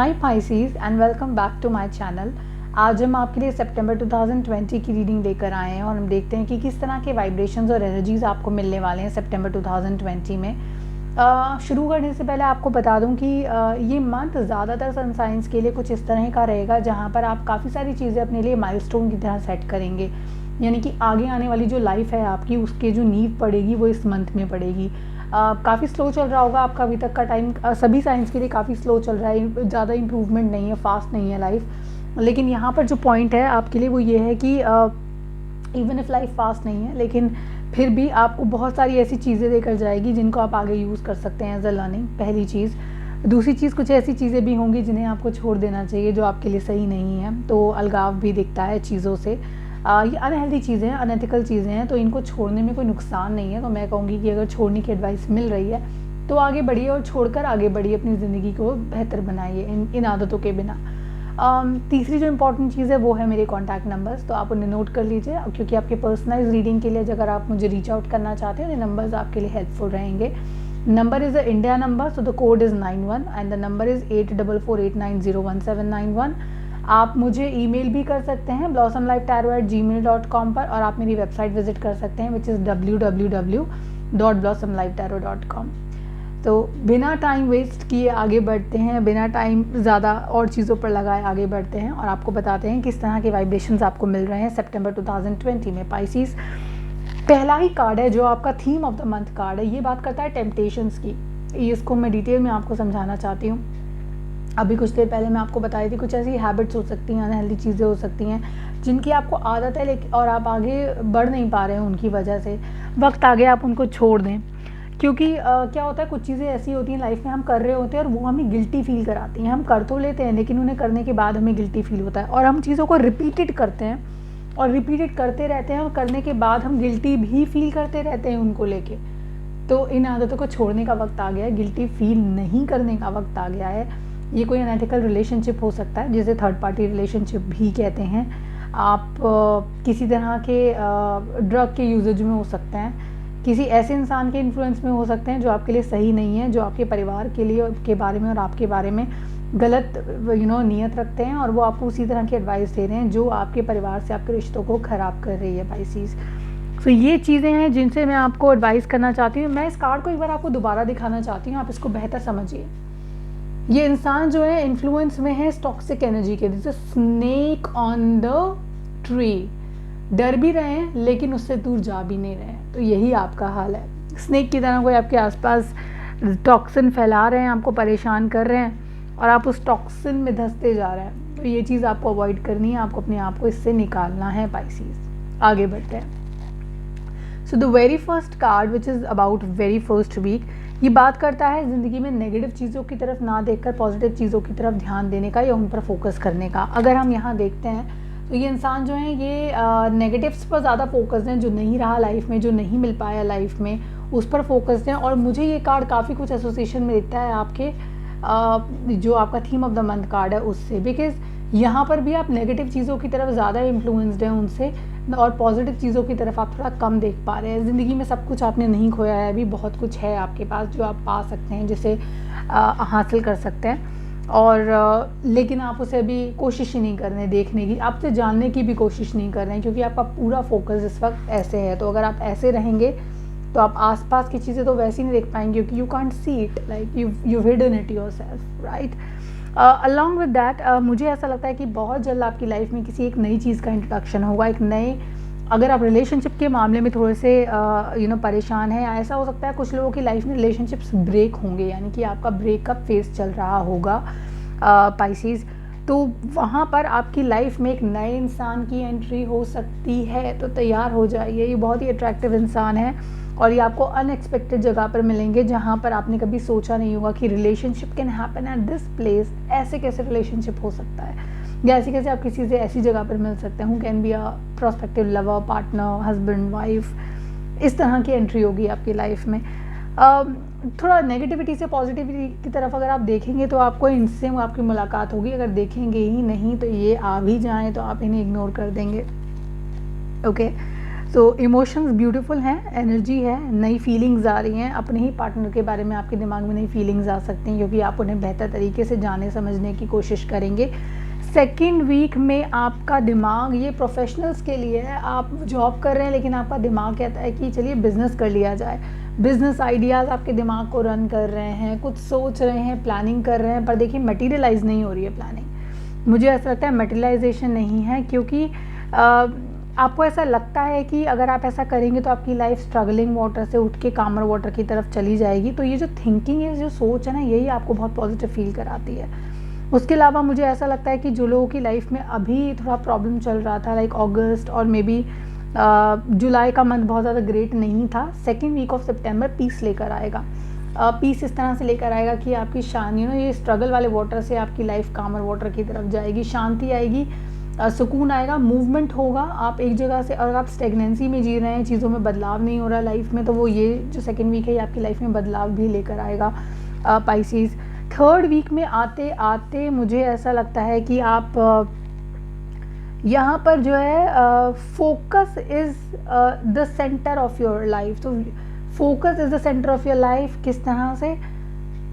Hi Pisces and welcome back to my channel. आज हम आपके लिए सितंबर 2020 की रीडिंग लेकर आए हैं और हम देखते हैं कि किस तरह के वाइब्रेशंस और एनर्जीज आपको मिलने वाले हैं सितंबर 2020 में। शुरू करने से पहले आपको बता दूं कि ये मंथ ज़्यादातर सन साइंस के लिए कुछ इस तरह का रहेगा जहां पर आप काफ़ी सारी चीज़ें अपने लिए माइलस्टोन की तरह सेट करेंगे, यानी कि आगे आने वाली जो लाइफ है आपकी उसके जो नींव पड़ेगी वो इस मंथ में पड़ेगी। काफ़ी स्लो चल रहा होगा आपका अभी तक का टाइम, सभी साइंस के लिए काफ़ी स्लो चल रहा है, ज़्यादा इम्प्रूवमेंट नहीं है, फास्ट नहीं है लाइफ। लेकिन यहाँ पर जो पॉइंट है आपके लिए वो ये है कि इवन इफ़ लाइफ फास्ट नहीं है लेकिन फिर भी आपको बहुत सारी ऐसी चीज़ें देकर जाएगी जिनको आप आगे यूज़ कर सकते हैं एज अ लर्निंग, पहली चीज़। दूसरी चीज़, कुछ ऐसी चीज़ें भी होंगी जिन्हें आपको छोड़ देना चाहिए जो आपके लिए सही नहीं है, तो अलगाव भी दिखता है चीज़ों से। ये अनहेल्दी चीज़ें हैं, अनएथिकल चीज़ें हैं, तो इनको छोड़ने में कोई नुकसान नहीं है। तो मैं कहूँगी कि अगर छोड़ने की एडवाइस मिल रही है तो आगे बढ़िए और छोड़कर आगे बढ़िए, अपनी ज़िंदगी को बेहतर बनाइए इन आदतों के बिना। तीसरी जो इम्पॉर्टेंट चीज़ है वो है मेरे कॉन्टैक्ट नंबर्स, तो आप उन्हें नोट कर लीजिए क्योंकि आपके पर्सनलाइज रीडिंग के लिए अगर आप मुझे रीच आउट करना चाहते हैं तो नंबर्स आपके लिए हेल्पफुल रहेंगे। Number is a India number, so the code is 91 and the number is 8448901791। आप मुझे ईमेल भी कर सकते हैं blossomlifetarot@gmail.com पर, और आप मेरी वेबसाइट विजिट कर सकते हैं विच इज़ www.blossomlifetarot.com। तो बिना टाइम वेस्ट किए आगे बढ़ते हैं, बिना टाइम ज़्यादा और चीज़ों पर लगाए आगे बढ़ते हैं और आपको बताते हैं किस तरह के वाइब्रेशंस आपको मिल रहे हैं सितंबर 2020 में। पाइसीज, पहला ही कार्ड है जो आपका theme of the month card है, ये बात करता है टेम्पटेशंस की। इसको मैं डिटेल में आपको समझाना चाहती हूँ। अभी कुछ देर पहले मैं आपको बताई थी कुछ ऐसी हैबिट्स हो सकती हैं, अनहेल्दी चीज़ें हो सकती हैं जिनकी आपको आदत है लेकिन और आप आगे बढ़ नहीं पा रहे हैं उनकी वजह से। वक्त आ गया आप उनको छोड़ दें, क्योंकि क्या होता है, कुछ चीज़ें ऐसी होती हैं लाइफ में हम कर रहे होते हैं और वो हमें गिल्टी फील कराती हैं। हम कर तो लेते हैं लेकिन उन्हें करने के बाद हमें गिल्टी फील होता है और हम चीज़ों को रिपीटेड करते हैं और रिपीटेड करते रहते हैं और करने के बाद हम गिल्टी भी फील करते रहते हैं उनको लेके। तो इन आदतों को छोड़ने का वक्त आ गया है, गिल्टी फील नहीं करने का वक्त आ गया है। ये कोई अनएथिकल रिलेशनशिप हो सकता है जिसे थर्ड पार्टी रिलेशनशिप भी कहते हैं। आप किसी तरह के ड्रग के यूजेज में हो सकते हैं, किसी ऐसे इंसान के इन्फ्लुएंस में हो सकते हैं जो आपके लिए सही नहीं है, जो आपके परिवार के लिए के बारे में और आपके बारे में गलत नीयत रखते हैं और वो आपको उसी तरह की एडवाइस दे रहे हैं जो आपके परिवार से आपके रिश्तों को ख़राब कर रही है पाइसीज। तो ये चीज़ें हैं जिनसे मैं आपको एडवाइस करना चाहती हूँ। मैं इस कार्ड को एक बार आपको दोबारा दिखाना चाहती हूँ, आप इसको बेहतर समझिए। ये इंसान जो है इन्फ्लुएंस में है टॉक्सिक एनर्जी के, जैसे स्नेक ऑन द ट्री, डर भी रहे हैं लेकिन उससे दूर जा भी नहीं रहे हैं। तो यही आपका हाल है, स्नेक की तरह कोई आपके आसपास टॉक्सिन फैला रहे हैं, आपको परेशान कर रहे हैं और आप उस टॉक्सिन में धंसते जा रहे हैं। तो ये चीज़ आपको अवॉइड करनी है, आपको अपने आप को इससे निकालना है पाइसीज। आगे बढ़ते हैं। So the very first card which is about very first week, ये बात करता है ज़िंदगी में नेगेटिव चीज़ों की तरफ ना देखकर पॉजिटिव चीज़ों की तरफ ध्यान देने का या उन पर फोकस करने का। अगर हम यहाँ देखते हैं तो ये इंसान जो है ये नेगेटिव्स पर ज़्यादा फोकस्ड हैं, जो नहीं रहा लाइफ में, जो नहीं मिल पाया लाइफ में, उस पर फोकस्ड हैं। और मुझे ये कार्ड काफ़ी कुछ एसोसिएशन में दिखता है आपके जो आपका theme of the month card है उससे, बिकॉज यहाँ पर भी आप नेगेटिव चीज़ों की तरफ ज़्यादा इन्फ्लुएंस्ड हैं उनसे और पॉजिटिव चीज़ों की तरफ आप थोड़ा कम देख पा रहे हैं। ज़िंदगी में सब कुछ आपने नहीं खोया है, अभी बहुत कुछ है आपके पास जो आप पा सकते हैं, जिसे हासिल कर सकते हैं और लेकिन आप उसे अभी कोशिश ही नहीं कर रहे हैं देखने की, आपसे जानने की भी कोशिश नहीं कर रहे हैं क्योंकि आपका पूरा फोकस इस वक्त ऐसे है। तो अगर आप ऐसे रहेंगे तो आप आसपास की चीज़ें तो वैसे ही नहीं देख पाएंगे क्योंकि you can't see it, like you hidden it yourself, right. Along with that मुझे ऐसा लगता है कि बहुत जल्द आपकी लाइफ में किसी एक नई चीज़ का इंट्रोडक्शन होगा, एक नए, अगर आप रिलेशनशिप के मामले में थोड़े से परेशान हैं, ऐसा हो सकता है कुछ लोगों की लाइफ में रिलेशनशिप्स ब्रेक होंगे, यानी कि आपका ब्रेकअप फेज चल रहा होगा पाइसीज। तो वहाँ पर आपकी लाइफ में एक नए इंसान की एंट्री हो सकती है, तो तैयार हो जाइए। ये बहुत ही अट्रैक्टिव इंसान है और ये आपको अनएक्सपेक्टेड जगह पर मिलेंगे जहाँ पर आपने कभी सोचा नहीं होगा कि relationship can happen at this place. ऐसे कैसे रिलेशनशिप हो सकता है या ऐसे कैसे आप किसी से ऐसी जगह पर मिल सकते हैं, who can be a prospective lover, partner, husband, wife, इस तरह की एंट्री होगी आपकी लाइफ में। थोड़ा नेगेटिविटी से पॉजिटिविटी की तरफ अगर आप देखेंगे तो आपको इनसे आपकी मुलाकात होगी, अगर देखेंगे ही नहीं तो ये आ भी जाएँ तो आप इन्हें इग्नोर कर देंगे, ओके। सो इमोशंस ब्यूटीफुल हैं, एनर्जी है, नई फीलिंग्स आ रही हैं, अपने ही पार्टनर के बारे में आपके दिमाग में नई फीलिंग्स आ सकती हैं क्योंकि आप उन्हें बेहतर तरीके से जाने समझने की कोशिश करेंगे। सेकेंड वीक में आपका दिमाग, ये प्रोफेशनल्स के लिए है, आप जॉब कर रहे हैं लेकिन आपका दिमाग कहता है कि चलिए बिज़नेस कर लिया जाए। बिज़नेस आइडियाज़ आपके दिमाग को रन कर रहे हैं, कुछ सोच रहे हैं, प्लानिंग कर रहे हैं, पर देखिए मटीरियलाइज़ नहीं हो रही है प्लानिंग। मुझे ऐसा लगता है मटीरियलाइजेशन नहीं है क्योंकि आपको ऐसा लगता है कि अगर आप ऐसा करेंगे तो आपकी लाइफ स्ट्रगलिंग वाटर से उठ के कामर वाटर की तरफ चली जाएगी। तो ये जो थिंकिंग है, जो सोच है ना, यही आपको बहुत पॉजिटिव फील कराती है। उसके अलावा मुझे ऐसा लगता है कि जो लोगों की लाइफ में अभी थोड़ा प्रॉब्लम चल रहा था, लाइक अगस्त और मे बी जुलाई का मंथ बहुत ज़्यादा ग्रेट नहीं था, सेकेंड वीक ऑफ सितंबर पीस लेकर आएगा। पीस इस तरह से लेकर आएगा कि आपकी ये स्ट्रगल वाले वाटर से आपकी लाइफ कामर वाटर की तरफ जाएगी, शांति आएगी, सुकून आएगा, मूवमेंट होगा। आप एक जगह से, अगर आप स्टेगनेंसी में जी रहे हैं, चीज़ों में बदलाव नहीं हो रहा लाइफ में, तो वो ये जो सेकेंड वीक है ये आपकी लाइफ में बदलाव भी लेकर आएगा पाइसेस। थर्ड वीक में आते आते मुझे ऐसा लगता है कि आप यहाँ पर जो है focus is the centre of your life. तो focus is the centre of your life किस तरह से,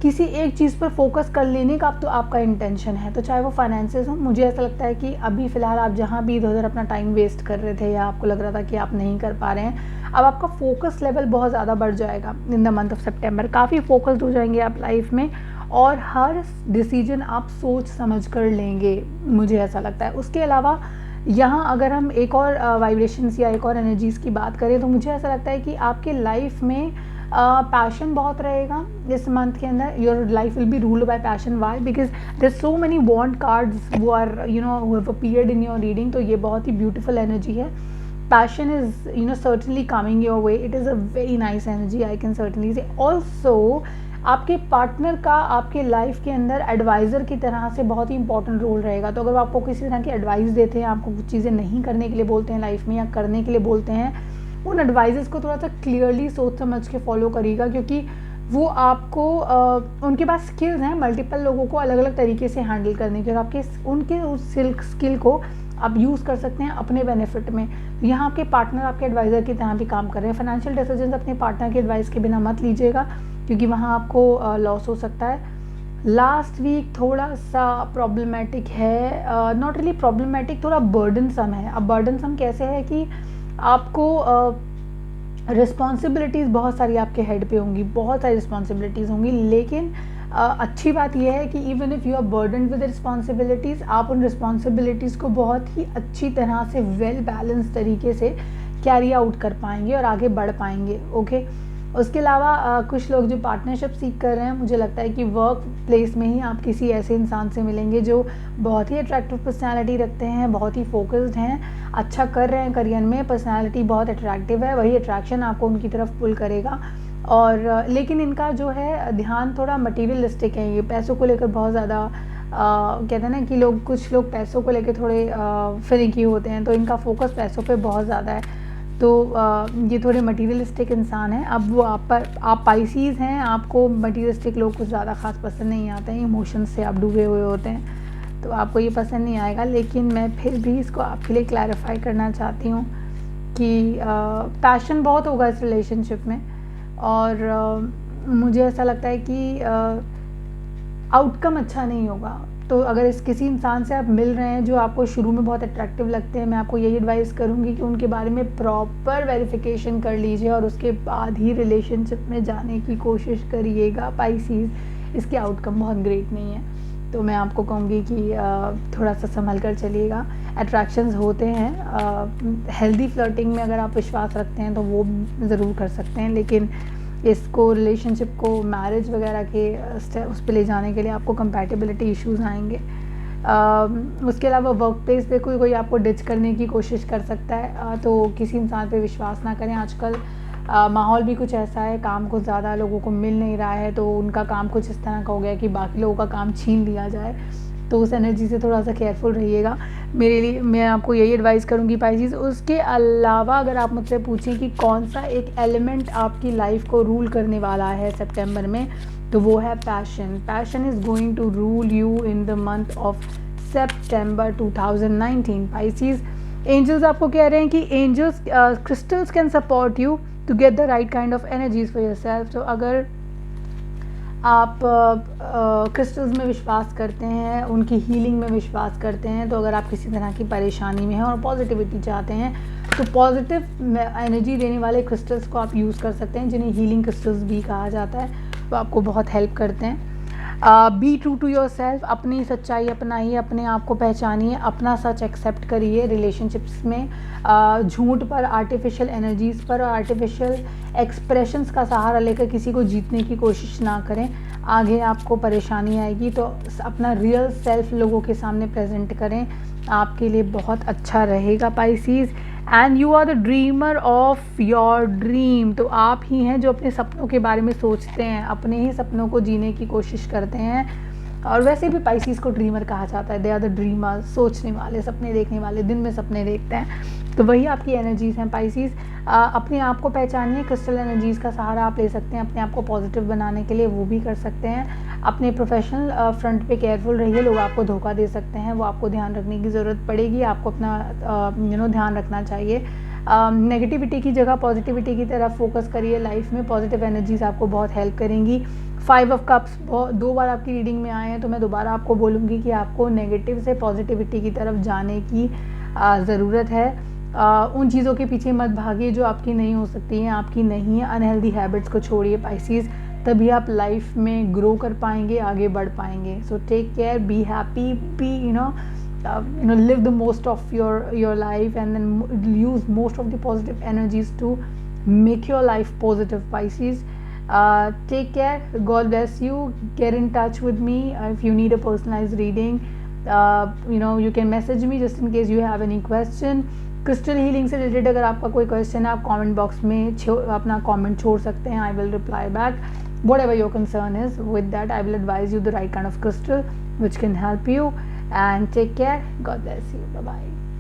किसी एक चीज़ पर फोकस कर लेने का अब तो आपका इंटेंशन है, तो चाहे वो फाइनेंसेस हो। मुझे ऐसा लगता है कि अभी फ़िलहाल आप जहाँ भी इधर उधर अपना टाइम वेस्ट कर रहे थे या आपको लग रहा था कि आप नहीं कर पा रहे हैं, अब आपका फोकस लेवल बहुत ज़्यादा बढ़ जाएगा इन द मंथ ऑफ सितंबर। काफ़ी फोकस्ड हो जाएंगे आप लाइफ में और हर डिसीजन आप सोच समझ कर लेंगे, मुझे ऐसा लगता है। उसके अलावा यहाँ अगर हम एक और वाइब्रेशंस या एक और एनर्जीज़ की बात करें तो मुझे ऐसा लगता है कि आपके लाइफ में पैशन बहुत रहेगा इस मंथ के अंदर। Your life will be ruled by passion. Why? Because there so many wand cards वो are who have appeared in your reading. तो ये बहुत ही ब्यूटीफुल एनर्जी है। Passion is certainly coming your way. It is a very nice energy, I can certainly say. Also आपके partner का आपके life के अंदर एडवाइज़र की तरह से बहुत ही इंपॉर्टेंट रोल रहेगा। तो अगर आपको किसी तरह की एडवाइस देते हैं, आपको कुछ चीज़ें नहीं करने के लिए बोलते हैं लाइफ में या करने के लिए बोलते हैं, उन एडवाइजेस को थोड़ा सा क्लियरली सोच समझ के फॉलो करिएगा क्योंकि वो आपको उनके पास स्किल्स हैं मल्टीपल लोगों को अलग अलग तरीके से हैंडल करने के, और आपके उनके उस स्किल को आप यूज़ कर सकते हैं अपने बेनिफिट में। यहाँ आपके पार्टनर आपके एडवाइज़र की तरह भी काम कर रहे हैं। फाइनेंशियल डिसीजंस अपने पार्टनर के एडवाइस के बिना मत लीजिएगा क्योंकि वहाँ आपको लॉस हो सकता है। लास्ट वीक थोड़ा सा प्रॉब्लमेटिक है, नॉट रियली प्रॉब्लमेटिक, थोड़ा बर्डनसम है। अब बर्डनसम कैसे है कि आपको रिस्पॉन्सिबिलिटीज़ बहुत सारी आपके हेड पे होंगी, बहुत सारी रिस्पॉन्सिबिलिटीज़ होंगी, लेकिन अच्छी बात यह है कि even if you are burden with responsibilities, आप उन रिस्पॉन्सिबिलिटीज़ को बहुत ही अच्छी तरह से वेल बैलेंस तरीके से कैरी आउट कर पाएंगे और आगे बढ़ पाएंगे। ओके। उसके अलावा कुछ लोग जो पार्टनरशिप सीख कर रहे हैं, मुझे लगता है कि वर्क प्लेस में ही आप किसी ऐसे इंसान से मिलेंगे जो बहुत ही अट्रैक्टिव पर्सनालिटी रखते हैं, बहुत ही फोकस्ड हैं, अच्छा कर रहे हैं करियर में, पर्सनालिटी बहुत अट्रैक्टिव है, वही अट्रैक्शन आपको उनकी तरफ पुल करेगा। और लेकिन इनका जो है ध्यान थोड़ा मटीरियलिस्टिक है, ये पैसों को लेकर बहुत ज़्यादा कहते हैं ना कि कुछ लोग पैसों को लेकर थोड़े फिनिकी होते हैं, तो इनका फोकस पैसों पे बहुत ज़्यादा है। तो ये थोड़े मटीरियलिस्टिक इंसान हैं। अब वो आप पाइसीज़ हैं, आपको मटीरियलिस्टिक लोग कुछ ज़्यादा ख़ास पसंद नहीं आते हैं, इमोशंस से आप डूबे हुए होते हैं, तो आपको ये पसंद नहीं आएगा। लेकिन मैं फिर भी इसको आपके लिए क्लैरिफाई करना चाहती हूँ कि पैशन बहुत होगा इस रिलेशनशिप में, और मुझे ऐसा लगता है कि आउटकम अच्छा नहीं होगा। तो अगर किसी इंसान से आप मिल रहे हैं जो आपको शुरू में बहुत अट्रैक्टिव लगते हैं, मैं आपको यही एडवाइस करूँगी कि उनके बारे में प्रॉपर वेरिफिकेशन कर लीजिए और उसके बाद ही रिलेशनशिप में जाने की कोशिश करिएगा पाइसीज़। इसके आउटकम बहुत ग्रेट नहीं है, तो मैं आपको कहूँगी कि थोड़ा सा संभल कर चलिएगा। अट्रैक्शंस होते हैं, हेल्दी फ्लर्टिंग में अगर आप विश्वास रखते हैं तो वो ज़रूर कर सकते हैं, लेकिन इसको रिलेशनशिप को मैरिज वगैरह के उस पे ले जाने के लिए आपको कंपैटिबिलिटी इश्यूज आएंगे। उसके अलावा वर्क प्लेस पे कोई आपको डिच करने की कोशिश कर सकता है, तो किसी इंसान पे विश्वास ना करें। आजकल माहौल भी कुछ ऐसा है, काम कुछ ज़्यादा लोगों को मिल नहीं रहा है, तो उनका काम कुछ इस तरह का हो गया कि बाकी लोगों का काम छीन लिया जाए, तो उस एनर्जी से थोड़ा सा केयरफुल रहिएगा। मेरे लिए मैं आपको यही एडवाइस करूँगी पाइसेस। उसके अलावा अगर आप मुझसे पूछें कि कौन सा एक एलिमेंट आपकी लाइफ को रूल करने वाला है सितंबर में, तो वो है passion. Passion is going to rule you in the month of सितंबर 2019 पाइसेस। एंजल्स आपको कह रहे हैं कि angels crystals can support you to get the right kind of energies for yourself. तो अगर आप क्रिस्टल्स में विश्वास करते हैं, उनकी हीलिंग में विश्वास करते हैं, तो अगर आप किसी तरह की परेशानी में हैं और पॉजिटिविटी चाहते हैं तो पॉजिटिव एनर्जी देने वाले क्रिस्टल्स को आप यूज़ कर सकते हैं, जिन्हें हीलिंग क्रिस्टल्स भी कहा जाता है। तो आपको बहुत हेल्प करते हैं। Be true to yourself, अपनी सच्चाई अपनाइए, अपने आप को पहचानिए, अपना सच एक्सेप्ट करिए। रिलेशनशिप्स में झूठ पर, आर्टिफिशियल एनर्जीज़ पर और आर्टिफिशियल एक्सप्रेशंस का सहारा लेकर किसी को जीतने की कोशिश ना करें। आगे आपको परेशानी आएगी तो अपना रियल सेल्फ लोगों के सामने प्रेजेंट करें, आपके लिए बहुत अच्छा रहेगा Pisces. And you are the dreamer of your dream, तो आप ही हैं जो अपने सपनों के बारे में सोचते हैं, अपने ही सपनों को जीने की कोशिश करते हैं। और वैसे भी पाइसीज़ को ड्रीमर कहा जाता है, दे आर द ड्रीमर, सोचने वाले, सपने देखने वाले, दिन में सपने देखते हैं। तो वही आपकी एनर्जीज़ हैं पाइसीज़। अपने आप को पहचानिए, क्रिस्टल एनर्जीज़ का सहारा आप ले सकते हैं अपने आप को पॉजिटिव बनाने के लिए, वो भी कर सकते हैं। अपने प्रोफेशनल फ्रंट पे केयरफुल रहिए, लोग आपको धोखा दे सकते हैं, वो आपको ध्यान रखने की ज़रूरत पड़ेगी, आपको अपना ध्यान रखना चाहिए। नेगेटिविटी की जगह पॉजिटिविटी की तरफ फोकस करिए लाइफ में, पॉजिटिव एनर्जीज़ आपको बहुत हेल्प करेंगी। 5 ऑफ कप्स 2 बार आपकी रीडिंग में आए हैं, तो मैं दोबारा आपको बोलूँगी कि आपको नेगेटिव से पॉजिटिविटी की तरफ जाने की ज़रूरत है। उन चीज़ों के पीछे मत भागिए जो आपकी नहीं हो सकती हैं, आपकी नहीं है। अनहेल्दी हैबिट्स को छोड़िए पाइसीज़, तभी आप लाइफ में ग्रो कर पाएंगे, आगे बढ़ पाएंगे। So take care, be happy, be live the most of your life, and then use most of the positive energies to make your life positive, Pisces. Take care, God bless you. Get in touch with me if you need a personalized reading. You can message me just in case you have any question. Crystal healing से related अगर आपका कोई question है, आप comment box में अपना comment छोड़ सकते हैं, I will reply back whatever your concern is. With that, I will advise you the right kind of crystal which can help you. And take care. God bless you. Bye bye.